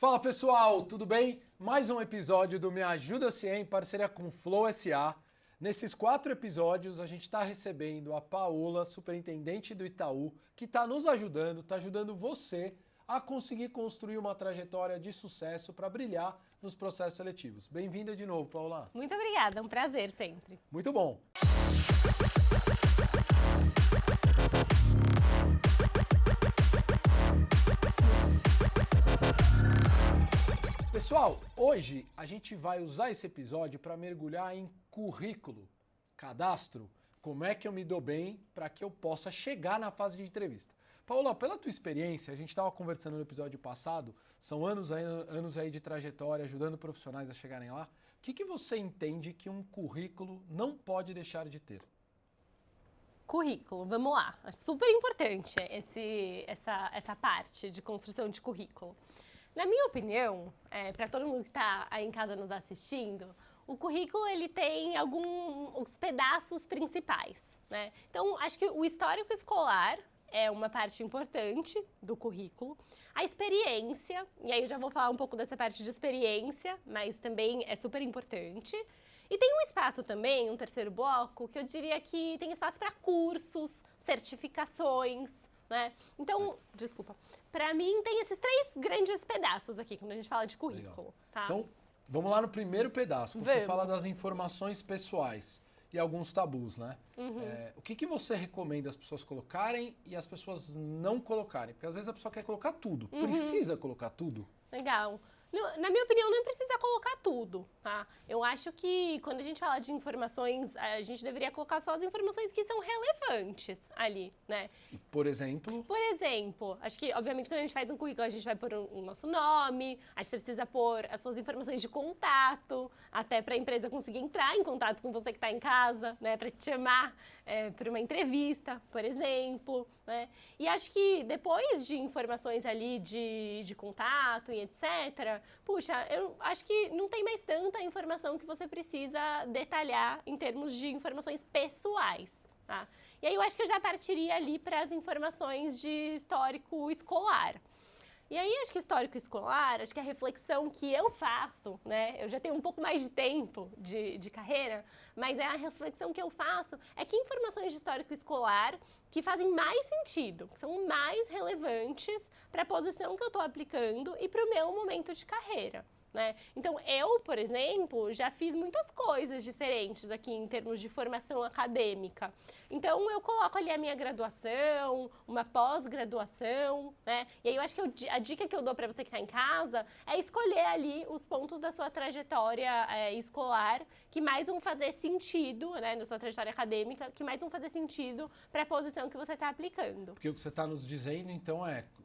Fala pessoal, tudo bem? Mais um episódio do Me Ajuda-se em parceria com Flow SA. Nesses 4 episódios a gente está recebendo a Paola, superintendente do Itaú, que está nos ajudando, está ajudando você a conseguir construir uma trajetória de sucesso para brilhar nos processos seletivos. Bem-vinda de novo, Paola. Muito obrigada, é um prazer sempre. Muito bom. Pessoal, hoje a gente vai usar esse episódio para mergulhar em currículo, cadastro, como é que eu me dou bem para que eu possa chegar na fase de entrevista. Paola, pela tua experiência, a gente estava conversando no episódio passado, são anos aí de trajetória, ajudando profissionais a chegarem lá. O que você entende que um currículo não pode deixar de ter? Currículo, vamos lá. É super importante essa parte de construção de currículo. Na minha opinião, para todo mundo que está aí em casa nos assistindo, o currículo ele tem alguns pedaços principais, né? Então, acho que o histórico escolar é uma parte importante do currículo. A experiência, e aí eu já vou falar um pouco dessa parte de experiência, mas também é super importante. E tem um espaço também, um terceiro bloco, que eu diria que tem espaço para cursos, certificações, né? Então, desculpa, para mim tem esses 3 grandes pedaços aqui, quando a gente fala de currículo, tá? Então, vamos lá no primeiro pedaço, você fala das informações pessoais e alguns tabus, né? O que você recomenda as pessoas colocarem e as pessoas não colocarem? Porque às vezes a pessoa quer colocar tudo, precisa colocar tudo? Legal. Na minha opinião, não precisa colocar tudo, tá? Eu acho que quando a gente fala de informações, a gente deveria colocar só as informações que são relevantes ali, né? Por exemplo? Por exemplo, acho que, obviamente, quando a gente faz um currículo, a gente vai pôr o nosso nome, acho que você precisa pôr as suas informações de contato, até para a empresa conseguir entrar em contato com você que está em casa, né? Para te chamar para uma entrevista, por exemplo, né? E acho que depois de informações ali de contato e etc., puxa, eu acho que não tem mais tanta informação que você precisa detalhar em termos de informações pessoais, tá? E aí eu acho que eu já partiria ali para as informações de histórico escolar. E aí, acho que histórico escolar, acho que a reflexão que eu faço, né? Eu já tenho um pouco mais de tempo de carreira, mas a reflexão que eu faço é que informações de histórico escolar que fazem mais sentido, que são mais relevantes para a posição que eu estou aplicando e para o meu momento de carreira. Né? Então, eu, por exemplo, já fiz muitas coisas diferentes aqui em termos de formação acadêmica. Então, eu coloco ali a minha graduação, uma pós-graduação, né? E aí eu acho que a dica que eu dou para você que está em casa é escolher ali os pontos da sua trajetória escolar que mais vão fazer sentido, né, na sua trajetória acadêmica, que mais vão fazer sentido para a posição que você está aplicando. Porque o que você está nos dizendo, então,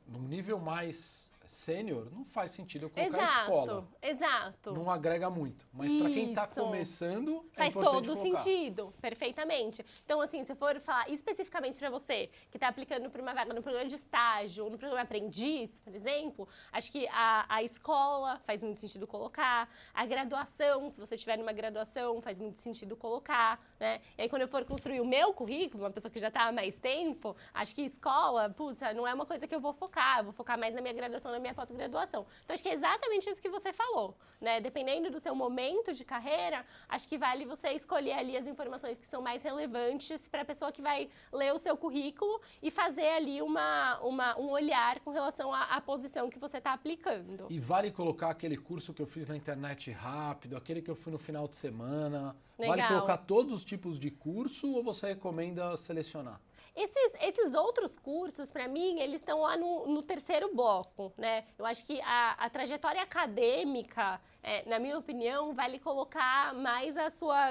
no nível mais sênior, não faz sentido eu colocar escola. Exato. Não agrega muito. Mas para quem está começando, faz importante todo colocar. sentido, perfeitamente. Então, assim, se eu for falar especificamente para você que está aplicando para uma vaga no programa de estágio ou no programa aprendiz, por exemplo, acho que a escola faz muito sentido colocar, a graduação, se você estiver numa graduação, faz muito sentido colocar, né? E aí, quando eu for construir o meu currículo, uma pessoa que já está há mais tempo, acho que escola, puxa, não é uma coisa que eu vou focar mais na minha graduação, na minha pós-graduação. Então, acho que é exatamente isso que você falou, né? Dependendo do seu momento de carreira, acho que vale você escolher ali as informações que são mais relevantes para a pessoa que vai ler o seu currículo e fazer ali um olhar com relação à posição que você está aplicando. E vale colocar aquele curso que eu fiz na internet rápido, aquele que eu fui no final de semana? Legal. Vale colocar todos os tipos de curso ou você recomenda selecionar? Esses outros cursos, para mim, eles estão lá no terceiro bloco, né? Eu acho que a trajetória acadêmica, na minha opinião, vale colocar mais a sua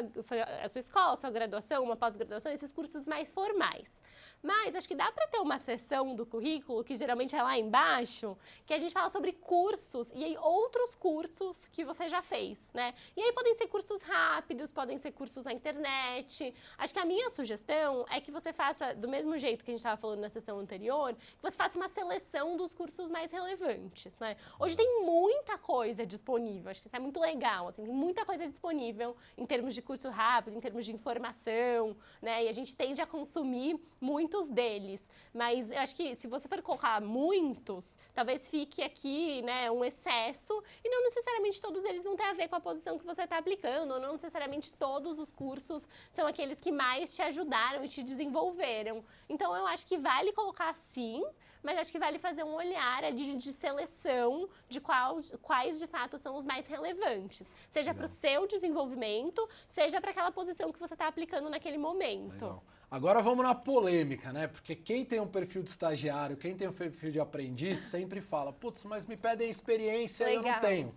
escola, a sua graduação, uma pós-graduação, esses cursos mais formais. Mas acho que dá para ter uma seção do currículo, que geralmente é lá embaixo, que a gente fala sobre cursos e aí outros cursos que você já fez, né? E aí podem ser cursos rápidos, podem ser cursos na internet. Acho que a minha sugestão é que você faça do mesmo jeito que a gente estava falando na sessão anterior, que você faça uma seleção dos cursos mais relevantes, né? Hoje tem muita coisa disponível, acho que isso é muito legal, assim, tem muita coisa disponível em termos de curso rápido, em termos de informação, né? E a gente tende a consumir muitos deles, mas eu acho que se você for colocar muitos, talvez fique aqui, né, um excesso, e não necessariamente todos eles vão ter a ver com a posição que você está aplicando, ou não necessariamente todos os cursos são aqueles que mais te ajudaram e te desenvolveram. Então, eu acho que vale colocar sim, mas acho que vale fazer um olhar ali de seleção de quais de fato são os mais relevantes. Seja para o seu desenvolvimento, seja para aquela posição que você está aplicando naquele momento. Legal. Agora vamos na polêmica, né? Porque quem tem um perfil de estagiário, quem tem um perfil de aprendiz, sempre fala, putz, mas me pedem experiência e eu não tenho.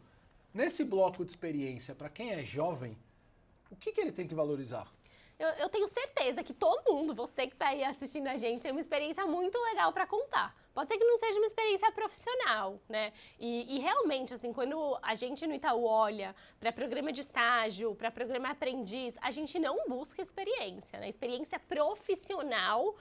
Nesse bloco de experiência, para quem é jovem, o que ele tem que valorizar? Eu tenho certeza que todo mundo, você que está aí assistindo a gente, tem uma experiência muito legal para contar. Pode ser que não seja uma experiência profissional, né? E realmente, assim, quando a gente no Itaú olha para programa de estágio, para programa aprendiz, a gente não busca experiência, né? Experiência profissional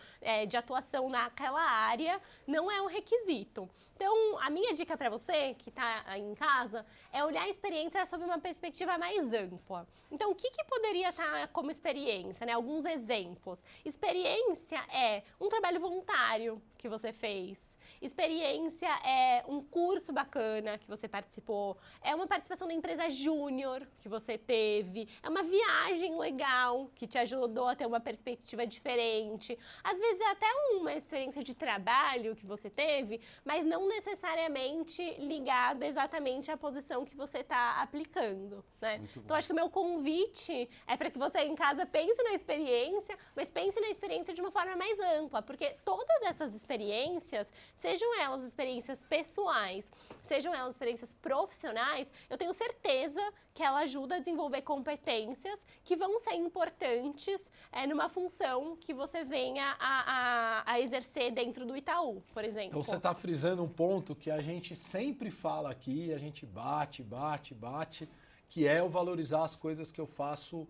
de atuação naquela área não é um requisito. Então, a minha dica para você que está aí em casa é olhar a experiência sob uma perspectiva mais ampla. Então, o que poderia estar como experiência, né? Alguns exemplos. Experiência é um trabalho voluntário que você fez. Experiência é um curso bacana que você participou, é uma participação na empresa júnior que você teve, é uma viagem legal que te ajudou a ter uma perspectiva diferente. Às vezes é até uma experiência de trabalho que você teve, mas não necessariamente ligada exatamente à posição que você está aplicando, né? Então, acho que o meu convite é para que você em casa pense na experiência, mas pense na experiência de uma forma mais ampla, porque todas essas experiências, sejam elas experiências pessoais, sejam elas experiências profissionais, eu tenho certeza que ela ajuda a desenvolver competências que vão ser importantes numa função que você venha a exercer dentro do Itaú, por exemplo. Então você está frisando um ponto que a gente sempre fala aqui, a gente bate, que é o valorizar as coisas que eu faço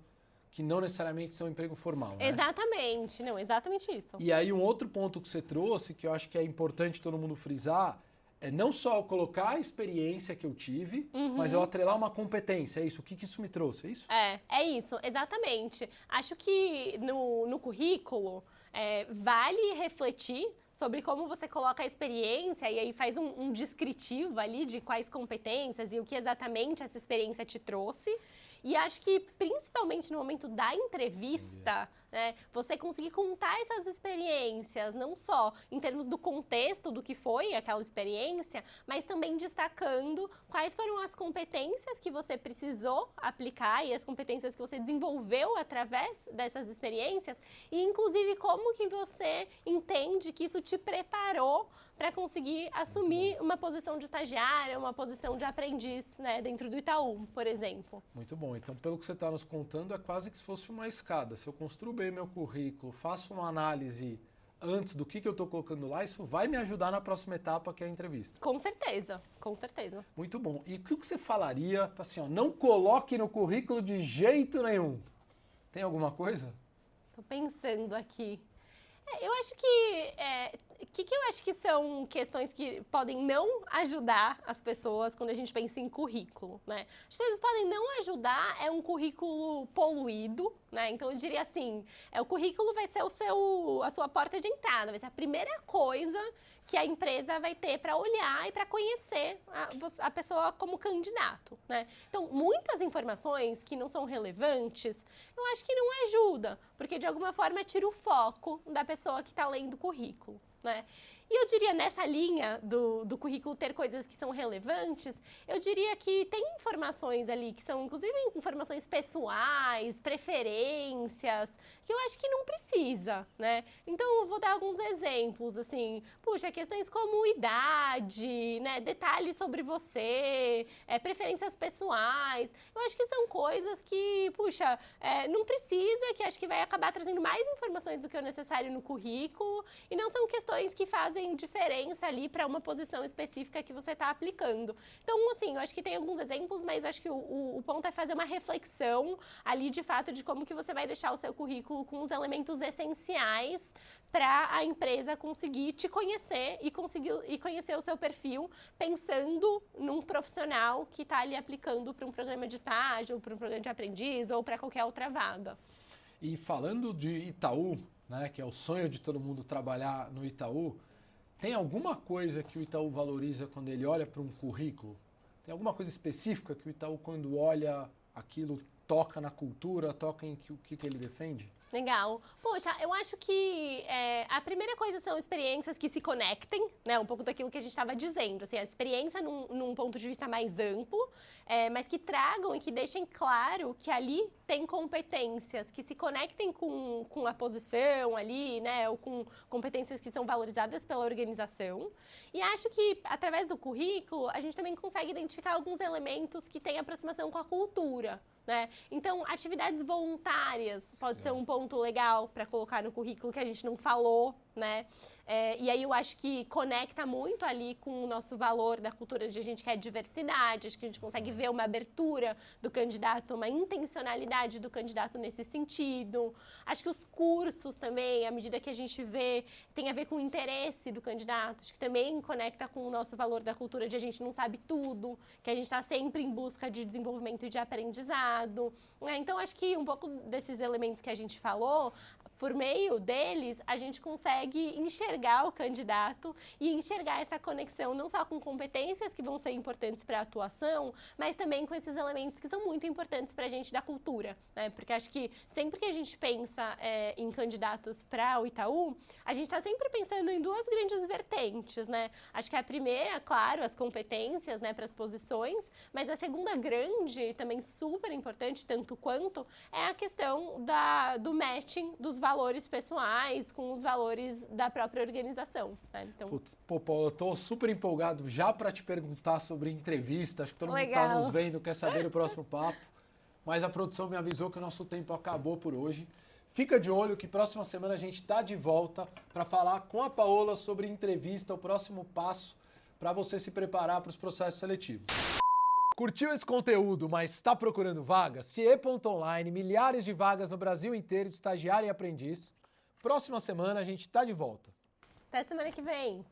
que não necessariamente são emprego formal, né? Exatamente, não, exatamente isso. E aí um outro ponto que você trouxe, que eu acho que é importante todo mundo frisar, é não só colocar a experiência que eu tive, mas eu atrelar uma competência, é isso? O que isso me trouxe, é isso? É isso, exatamente. Acho que no currículo vale refletir sobre como você coloca a experiência e aí faz um descritivo ali de quais competências e o que exatamente essa experiência te trouxe. E acho que, principalmente no momento da entrevista, né, você conseguir contar essas experiências, não só em termos do contexto do que foi aquela experiência, mas também destacando quais foram as competências que você precisou aplicar e as competências que você desenvolveu através dessas experiências e, inclusive, como que você entende que isso te preparou para conseguir assumir uma posição de estagiário, uma posição de aprendiz, né, dentro do Itaú, por exemplo. Muito bom. Então, pelo que você está nos contando, é quase que se fosse uma escada. Se eu construo bem meu currículo, faço uma análise antes do que eu estou colocando lá, isso vai me ajudar na próxima etapa, que é a entrevista. Com certeza, com certeza. Muito bom. E o que você falaria, assim, ó, não coloque no currículo de jeito nenhum? Tem alguma coisa? Tô pensando aqui. Eu acho que... que eu acho que são questões que podem não ajudar as pessoas quando a gente pensa em currículo, né? Acho que eles podem não ajudar, é um currículo poluído, né? Então, eu diria assim, o currículo vai ser a sua porta de entrada, vai ser a primeira coisa que a empresa vai ter para olhar e para conhecer a pessoa como candidato, né? Então, muitas informações que não são relevantes, eu acho que não ajuda, porque de alguma forma tira o foco da pessoa que está lendo o currículo, né? E eu diria, nessa linha do currículo ter coisas que são relevantes, eu diria que tem informações ali que são, inclusive, informações pessoais, preferências, que eu acho que não precisa, né? Então, eu vou dar alguns exemplos, assim, puxa, questões como idade, né, detalhes sobre você, preferências pessoais, eu acho que são coisas que, puxa, não precisa, que acho que vai acabar trazendo mais informações do que o necessário no currículo, e não são questões que fazem fazem diferença ali para uma posição específica que você está aplicando. Então, assim, eu acho que tem alguns exemplos, mas acho que o ponto é fazer uma reflexão ali, de fato, de como que você vai deixar o seu currículo com os elementos essenciais para a empresa conseguir te conhecer e conhecer o seu perfil, pensando num profissional que está ali aplicando para um programa de estágio, para um programa de aprendiz ou para qualquer outra vaga. E falando de Itaú, né, que é o sonho de todo mundo trabalhar no Itaú, tem alguma coisa que o Itaú valoriza quando ele olha para um currículo? Tem alguma coisa específica que o Itaú, quando olha aquilo, toca na cultura, toca em o que ele defende? Legal. Poxa, eu acho que a primeira coisa são experiências que se conectem, né? Um pouco daquilo que a gente estava dizendo, assim, a experiência num ponto de vista mais amplo, mas que tragam e que deixem claro que ali tem competências que se conectem com a posição ali, né? Ou com competências que são valorizadas pela organização. E acho que, através do currículo, a gente também consegue identificar alguns elementos que têm aproximação com a cultura, né? Então, atividades voluntárias pode ser um ponto legal para colocar no currículo que a gente não falou, né? E aí eu acho que conecta muito ali com o nosso valor da cultura de a gente quer diversidade, acho que a gente consegue ver uma abertura do candidato, uma intencionalidade do candidato nesse sentido. Acho que os cursos também, à medida que a gente vê, tem a ver com o interesse do candidato, acho que também conecta com o nosso valor da cultura de a gente não sabe tudo, que a gente está sempre em busca de desenvolvimento e de aprendizado, né? Então, acho que um pouco desses elementos que a gente falou, por meio deles, a gente consegue enxergar o candidato e enxergar essa conexão não só com competências que vão ser importantes para a atuação, mas também com esses elementos que são muito importantes para a gente da cultura, né? Porque acho que sempre que a gente pensa em candidatos para o Itaú, a gente está sempre pensando em duas grandes vertentes, né? Acho que a primeira, claro, as competências, né, para as posições, mas a segunda grande, também super importante, tanto quanto, é a questão do matching dos valores pessoais com os valores da própria organização, né? Então... Putz, Paulo, eu tô super empolgado já para te perguntar sobre entrevista. Acho que todo mundo Legal. tá nos vendo, quer saber o próximo papo. Mas a produção me avisou que o nosso tempo acabou por hoje. Fica de olho que próxima semana a gente tá de volta para falar com a Paola sobre entrevista, o próximo passo para você se preparar para os processos seletivos. Curtiu esse conteúdo, mas está procurando vaga? CIE.online, milhares de vagas no Brasil inteiro de estagiário e aprendiz. Próxima semana a gente está de volta. Até semana que vem.